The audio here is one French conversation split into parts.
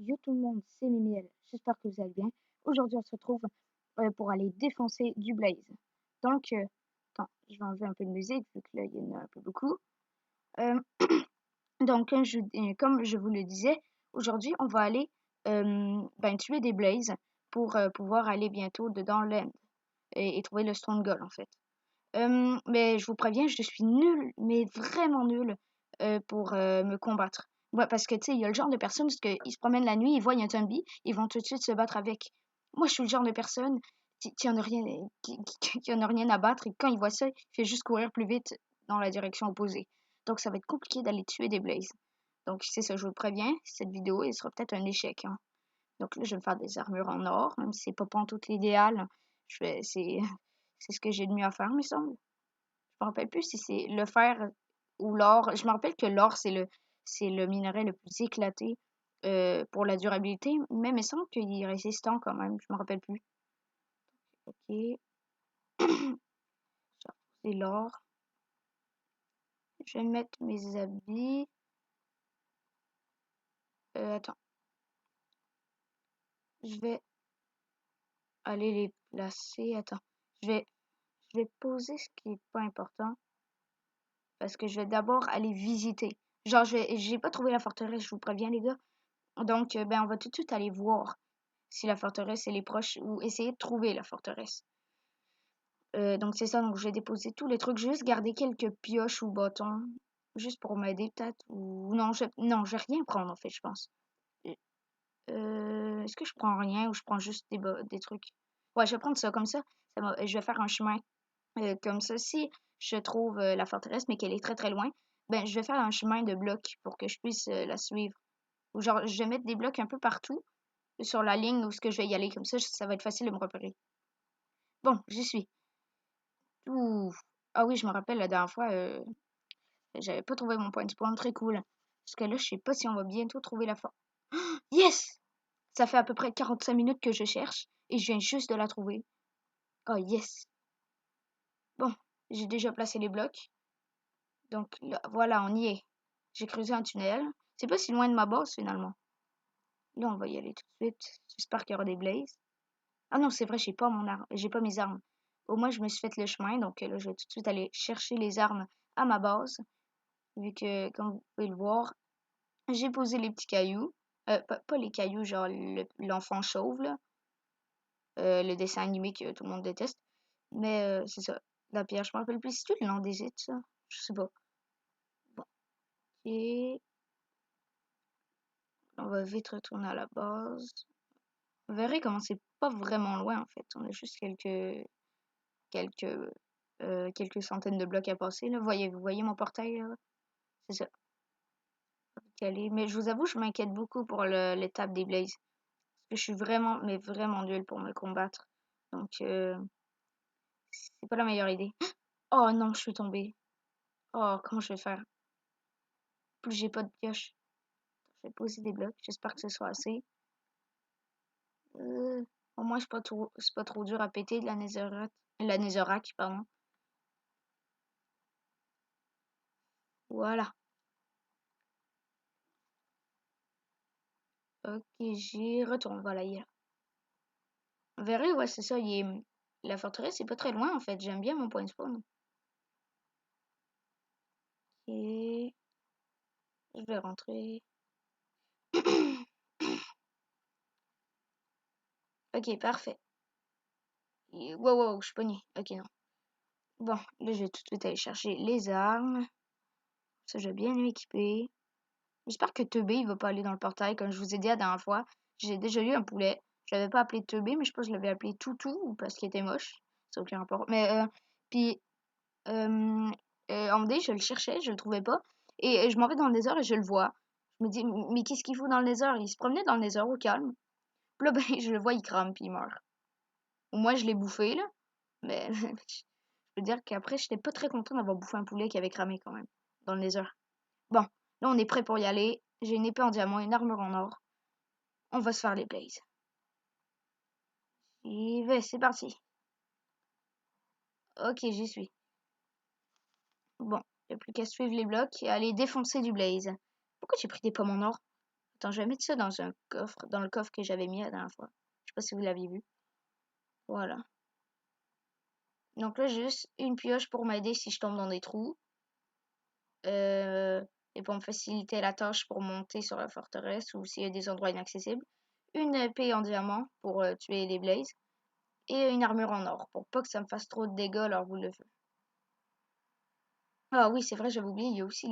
Yo tout le monde, c'est Mimiel. J'espère que vous allez bien. Aujourd'hui, on se retrouve pour aller défoncer du Blaze. Donc, attends, je vais enlever un peu de musique vu que là, il y en a un peu beaucoup. Euh, donc, comme je vous le disais, aujourd'hui, on va aller tuer des Blazes pour pouvoir aller bientôt dedans l'end et trouver le Stronghold en fait. Mais je vous préviens, je suis nulle, mais vraiment nulle pour me combattre. Ouais, parce que, tu sais, il y a le genre de personnes, parce qu'ils se promènent la nuit, ils voient un zombie, ils vont tout de suite se battre avec. Moi, je suis le genre de personne qui en a rien, qui en a rien à battre, et quand il voit ça, il fait juste courir plus vite dans la direction opposée. Donc, ça va être compliqué d'aller tuer des blazes. Donc, c'est ça, je vous le préviens, cette vidéo, elle sera peut-être un échec, hein. Donc là, je vais me faire des armures en or, même si c'est pas tout l'idéal. C'est ce que j'ai de mieux à faire, me semble. Je me rappelle plus si c'est le fer ou l'or. Je me rappelle que l'or, c'est le minerai le plus éclaté pour la durabilité, mais il me semble qu'il est résistant quand même. Je me rappelle plus. Ok, c'est l'or. Je vais mettre mes habits. Attends, je vais aller les placer. Attends, je vais, je vais poser ce qui est pas important parce que je vais d'abord aller visiter. Genre, j'ai pas trouvé la forteresse, je vous préviens les gars. Donc, on va tout de suite aller voir si la forteresse elle est proche ou essayer de trouver la forteresse. Donc c'est ça, donc je vais déposer tous les trucs, juste garder quelques pioches ou bâtons, juste pour m'aider peut-être, ou non, je vais rien prendre en fait, je pense. Est-ce que je prends rien ou je prends juste des trucs? Ouais, je vais prendre ça comme ça, je vais faire un chemin comme ça. Si je trouve la forteresse mais qu'elle est très très loin, ben je vais faire un chemin de blocs pour que je puisse la suivre. Ou genre, je vais mettre des blocs un peu partout sur la ligne où ce que je vais y aller, comme ça va être facile de me repérer. Bon, j'y suis. Ouh. Ah oui, je me rappelle la dernière fois, j'avais pas trouvé mon point de spawn, très cool. Parce que là, je sais pas si on va bientôt trouver la forme. Yes! Ça fait à peu près 45 minutes que je cherche et je viens juste de la trouver. Oh yes! Bon, j'ai déjà placé les blocs. Donc là, voilà, on y est. J'ai creusé un tunnel. C'est pas si loin de ma base finalement. Là, on va y aller tout de suite. J'espère qu'il y aura des blazes. Ah non, c'est vrai, j'ai pas mes armes. Au moins, je me suis fait le chemin, donc là, je vais tout de suite aller chercher les armes à ma base. Vu que, comme vous pouvez le voir, j'ai posé les petits cailloux. Pas les cailloux, genre l'enfant chauve, là. Le dessin animé que tout le monde déteste. Mais c'est ça. La pierre, je me rappelle plus. C'est-tu le landésite, ça? Je sais pas. Bon, ok. On va vite retourner à la base. Vous verrez comment c'est pas vraiment loin, en fait. On a juste quelques, quelques centaines de blocs à passer, là. Vous voyez mon portail, là? C'est ça. Mais je vous avoue, je m'inquiète beaucoup pour l'étape des Blazes. Parce que je suis vraiment, mais vraiment nulle pour me combattre. Donc, c'est pas la meilleure idée. Oh non, je suis tombée. Oh, comment je vais faire? En plus, j'ai pas de pioche. Je vais poser des blocs. J'espère que ce soit assez. Euh, Au moins, c'est pas trop dur à péter de la netherite. La netherrack, pardon. Voilà. Ok, j'y retourne. Voilà, hier. Vous verrez, ouais, c'est ça. La forteresse, c'est pas très loin, en fait. J'aime bien mon point de spawn. Ok. Je vais rentrer. Ok, parfait. Wow, wow, je suis pognée. Ok, non. Bon, là, je vais tout de suite aller chercher les armes. Ça, j'ai bien m'équiper. J'espère que Teubé, il va pas aller dans le portail. Comme je vous ai dit la dernière fois, j'ai déjà eu un poulet. Je l'avais pas appelé Teubé, mais je pense que je l'avais appelé Toutou ou parce qu'il était moche. Ça n'a aucun rapport. Mais, puis, euh, en D, je le cherchais, je le trouvais pas. Et je m'en vais dans le désert et je le vois. Je me dis, mais qu'est-ce qu'il fout dans le désert? Il se promenait dans le désert au calme. Puis là, ben, je le vois, il crame puis il meurt. Au moins, je l'ai bouffé, là. Mais je veux dire qu'après, j'étais pas très content d'avoir bouffé un poulet qui avait cramé quand même, dans le nether. Bon, là, on est prêt pour y aller. J'ai une épée en diamant, une armure en or. On va se faire les blazes. J'y vais, c'est parti. Ok, j'y suis. Bon, il n'y a plus qu'à suivre les blocs et aller défoncer du blaze. Pourquoi j'ai pris des pommes en or? Attends, je vais mettre ça dans un coffre, dans le coffre que j'avais mis la dernière fois. Je sais pas si vous l'aviez vu. Voilà. Donc là, j'ai juste une pioche pour m'aider si je tombe dans des trous. Et pour me faciliter la tâche pour monter sur la forteresse ou s'il y a des endroits inaccessibles. Une épée en diamant pour tuer les blazes. Et une armure en or pour pas que ça me fasse trop de dégâts leur boule de feu. Ah oui, c'est vrai, j'avais oublié. Il y a aussi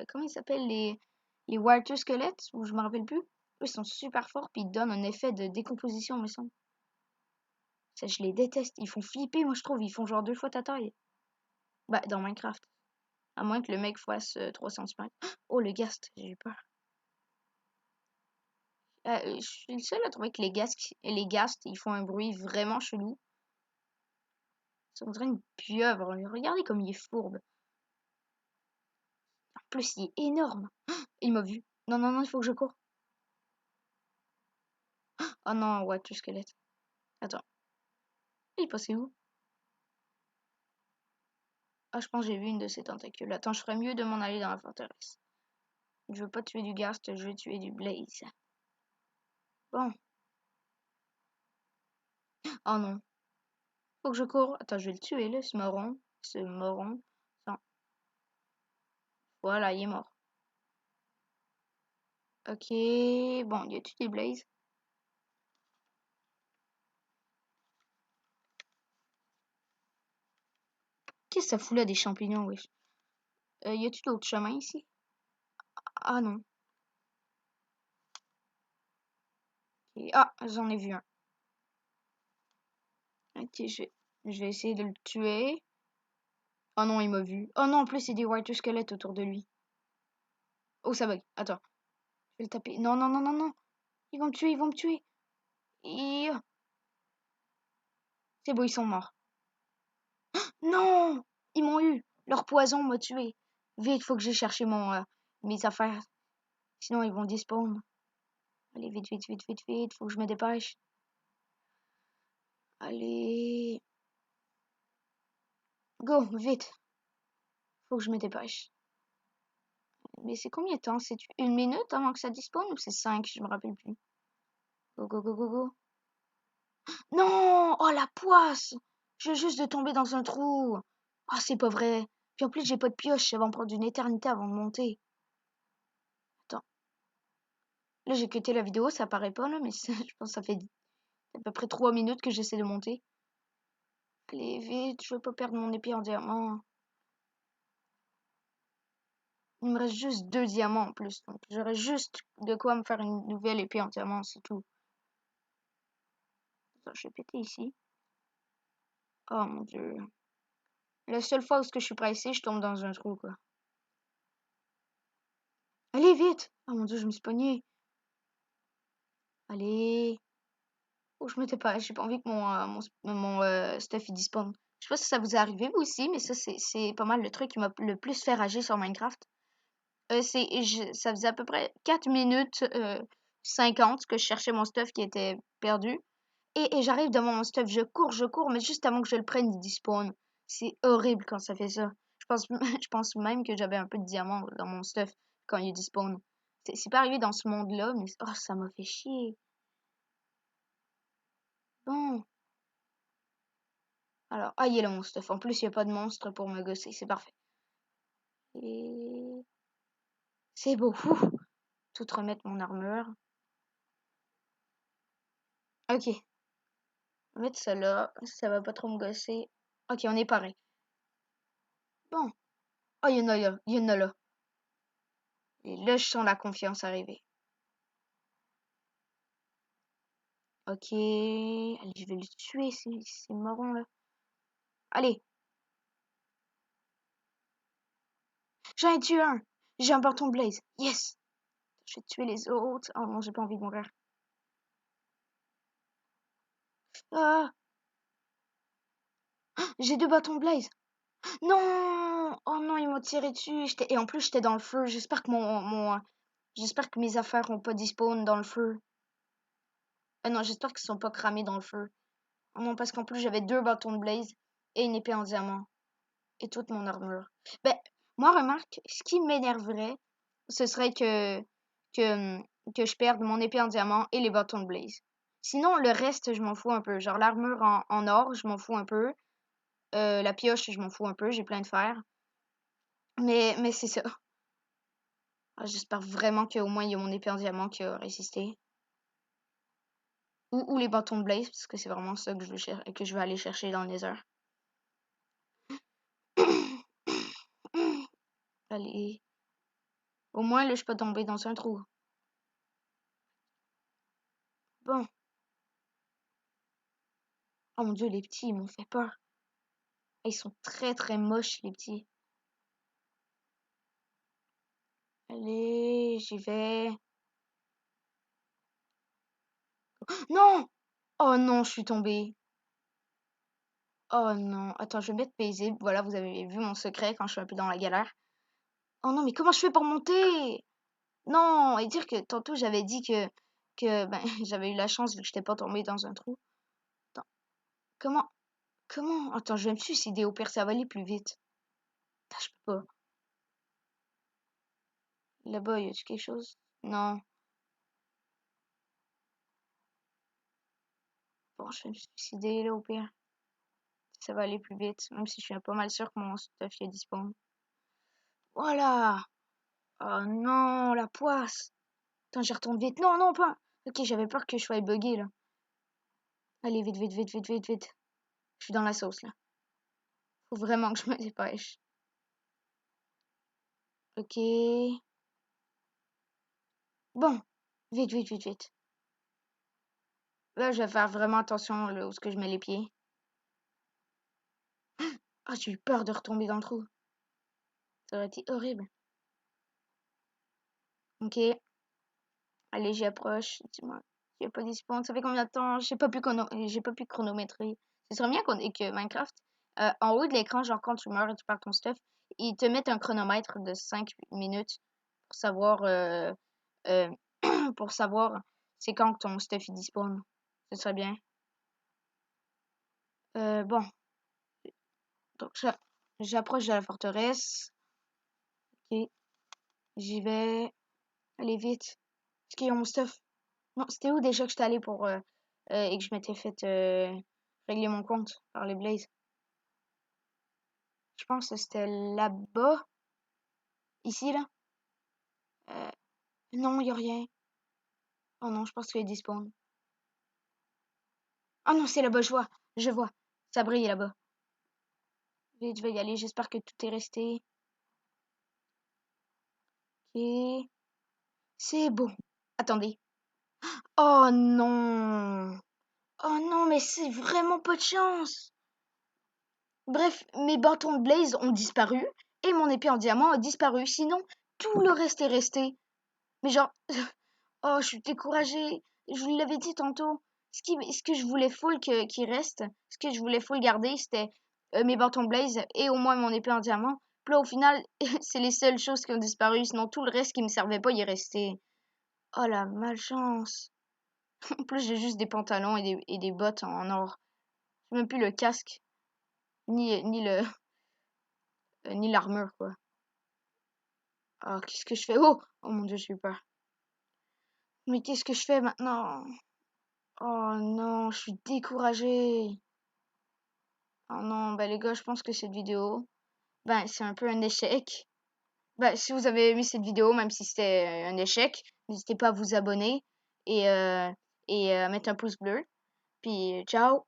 comment ils s'appellent les Water Skeletts, ou je me rappelle plus. Eux, ils sont super forts puis ils donnent un effet de décomposition, me semble. Ça, je les déteste. Ils font flipper, moi, je trouve. Ils font genre 2 fois ta taille. Bah, dans Minecraft. À moins que le mec fasse 3 cm. Oh, le ghast, j'ai eu peur. Je suis le seul à trouver que les ghasts, ils font un bruit vraiment chelou. Ça dirait une pieuvre. Regardez comme il est fourbe. En plus, il est énorme. Il m'a vu. Non, non, non, il faut que je cours. Oh non, Water Skelett. Attends. Il est passé où? Ah, je pense que j'ai vu une de ces tentacules. Attends, je ferais mieux de m'en aller dans la forteresse. Je veux pas tuer du ghast, je veux tuer du blaze. Bon. Oh non. Faut que je cours. Attends, je vais le tuer, là, ce moron. Ce moron. Attends. Voilà, il est mort. Ok. Bon, y a-tu des blazes? Qu'est-ce que ça fout là, des champignons, wesh? Y a-tu d'autres chemins ici? Ah non. Ok. Ah, j'en ai vu un. Ok, je vais essayer de le tuer. Oh non, il m'a vu. Oh non, en plus, c'est des white squelettes autour de lui. Oh, ça bug. Attends. Je vais le taper. Non, non, non, non, non. Ils vont me tuer, ils vont me tuer. C'est bon, ils sont morts. Non! Ils m'ont eu. Leur poison m'a tué. Vite, faut que j'aille chercher mes affaires. Sinon, ils vont despawn. Allez, vite, vite, vite, vite, vite. Faut que je me dépêche. Allez. Go, vite. Faut que je me dépêche. Mais c'est combien de temps? C'est 1 minute avant que ça despawn ou c'est 5? Je me rappelle plus. Go, go, go, go, go. Non! Oh, la poisse! Je viens juste de tomber dans un trou. Oh, c'est pas vrai. Puis en plus, j'ai pas de pioche. Ça va me prendre une éternité avant de monter. Attends. Là, j'ai quitté la vidéo. Ça apparaît pas, là, mais je pense que ça fait à peu près 3 minutes que j'essaie de monter. Allez, vite. Je veux pas perdre mon épée en diamant. Il me reste juste 2 diamants en plus. Donc, j'aurais juste de quoi me faire une nouvelle épée en diamant, c'est tout. Attends, je vais péter ici. Oh mon dieu. La seule fois où je suis pressée, je tombe dans un trou, quoi. Allez, vite! Oh mon dieu, je me suis pognée. Allez. Oh, je m'étais pas. J'ai pas envie que mon stuff il despawn. Je sais pas si ça vous est arrivé vous aussi, mais ça, c'est pas mal le truc qui m'a le plus fait rager sur Minecraft. Ça faisait à peu près 4 minutes 50 que je cherchais mon stuff qui était perdu. Et j'arrive devant mon stuff, je cours, mais juste avant que je le prenne, il despawn. C'est horrible quand ça fait ça. Je pense, je pense même que j'avais un peu de diamant dans mon stuff quand il despawn. C'est pas arrivé dans ce monde-là, mais oh, ça m'a fait chier. Bon. Alors, ah, il est là mon stuff. En plus, il n'y a pas de monstre pour me gosser. C'est parfait. Et c'est beau. Ouh. Tout remettre mon armure. Ok. On va mettre ça là. Ça va pas trop me gosser. Ok, on est pareil. Bon. Oh, il y en a là. Il y en a là. Et là, je sens la confiance arriver. Ok. Allez, je vais le tuer, ces morons là. Allez. J'en ai tué un. J'ai un bâton blaze. Yes. Je vais tuer les autres. Oh non, j'ai pas envie de mourir. Ah. J'ai 2 bâtons blaze. Non! Oh non, ils m'ont tiré dessus. Et en plus, j'étais dans le feu. J'espère que mes affaires ont pas despawn dans le feu. Non, j'espère qu'ils sont pas cramés dans le feu. Oh non, parce qu'en plus, j'avais 2 bâtons de blaze et une épée en diamant. Et toute mon armure. Ben, moi, remarque, ce qui m'énerverait, ce serait que que je perde mon épée en diamant et les bâtons de blaze. Sinon, le reste, je m'en fous un peu. Genre l'armure en or, je m'en fous un peu. La pioche, je m'en fous un peu. J'ai plein de fer. Mais c'est ça. Ah, j'espère vraiment qu'au moins il y a mon épée en diamant qui a résisté. Ou les bâtons de blaze, parce que c'est vraiment ça que que je veux aller chercher dans le nether. Allez. Au moins, là, je suis pas tombée dans un trou. Bon. Oh mon dieu, les petits, ils m'ont fait peur. Ils sont très très moches, les petits. Allez, j'y vais. Non! Oh non, je suis tombée. Oh non. Attends, je vais mettre paisible. Voilà, vous avez vu mon secret quand je suis un peu dans la galère. Oh non, mais comment je fais pour monter? Non! Et dire que tantôt j'avais dit que ben, j'avais eu la chance vu que je n'étais pas tombée dans un trou. Attends, comment? Comment? Attends, je vais me suicider. Au pire, ça va aller plus vite. Attends, je peux pas. Là-bas, y a-tu quelque chose? Non. Bon, je vais me suicider là au pire. Ça va aller plus vite. Même si je suis pas mal sûre que mon stuff y a disparu. Voilà! Oh non, la poisse! Attends, j'y retourne vite. Non, non, pas. Ok, j'avais peur que je sois buggé là. Allez, vite, vite, vite, vite, vite, vite. Je suis dans la sauce là. Faut vraiment que je me dépêche. Ok. Bon. Vite, vite, vite, vite. Là, je vais faire vraiment attention là, où est-ce que je mets les pieds. Ah, j'ai eu peur de retomber dans le trou. Ça aurait été horrible. Ok. Allez, j'y approche. Dis-moi. Il n'y a pas d'espawn. Ça fait combien de temps? J'ai pas pu chronométrer. Ce serait bien que Minecraft, en haut de l'écran, genre quand tu meurs et tu perds ton stuff, ils te mettent un chronomètre de 5 minutes pour savoir, euh, pour savoir c'est quand que ton stuff il despawn. Ce serait bien. Bon. Donc, j'approche de la forteresse. Ok. J'y vais. Allez, vite. Est-ce qu'il y a mon stuff? Non, c'était où déjà que j'étais allé pour et que je m'étais fait régler mon compte par les Blaze? Je pense que c'était là-bas. Ici, là. Euh, non, il y a rien. Oh non, je pense qu'il y a des spawns. Oh non, c'est là-bas, je vois. Je vois. Ça brille là-bas. Vite, je vais y aller. J'espère que tout est resté. Ok. C'est bon. Attendez. Oh non. Oh non, mais c'est vraiment pas de chance. Bref, mes bâtons de Blaze ont disparu et mon épée en diamant a disparu. Sinon, tout le reste est resté. Mais genre, oh, je suis découragée. Je vous l'avais dit tantôt. Ce que je voulais full qui reste, ce que je voulais full garder, c'était mes bâtons Blaze et au moins mon épée en diamant. Puis là, au final, c'est les seules choses qui ont disparu. Sinon, tout le reste qui me servait pas, il est resté. Oh la malchance. En plus, j'ai juste des pantalons et des bottes en or. J'ai même plus le casque, ni le, ni l'armure, quoi. Oh, qu'est-ce que je fais? Oh! Oh mon Dieu, j'ai eu peur. Mais qu'est-ce que je fais maintenant? Oh non, je suis découragée. Oh non, bah les gars, je pense que cette vidéo, ben c'est un peu un échec. Bah, si vous avez aimé cette vidéo, même si c'était un échec, n'hésitez pas à vous abonner et, à mettre un pouce bleu. Puis ciao!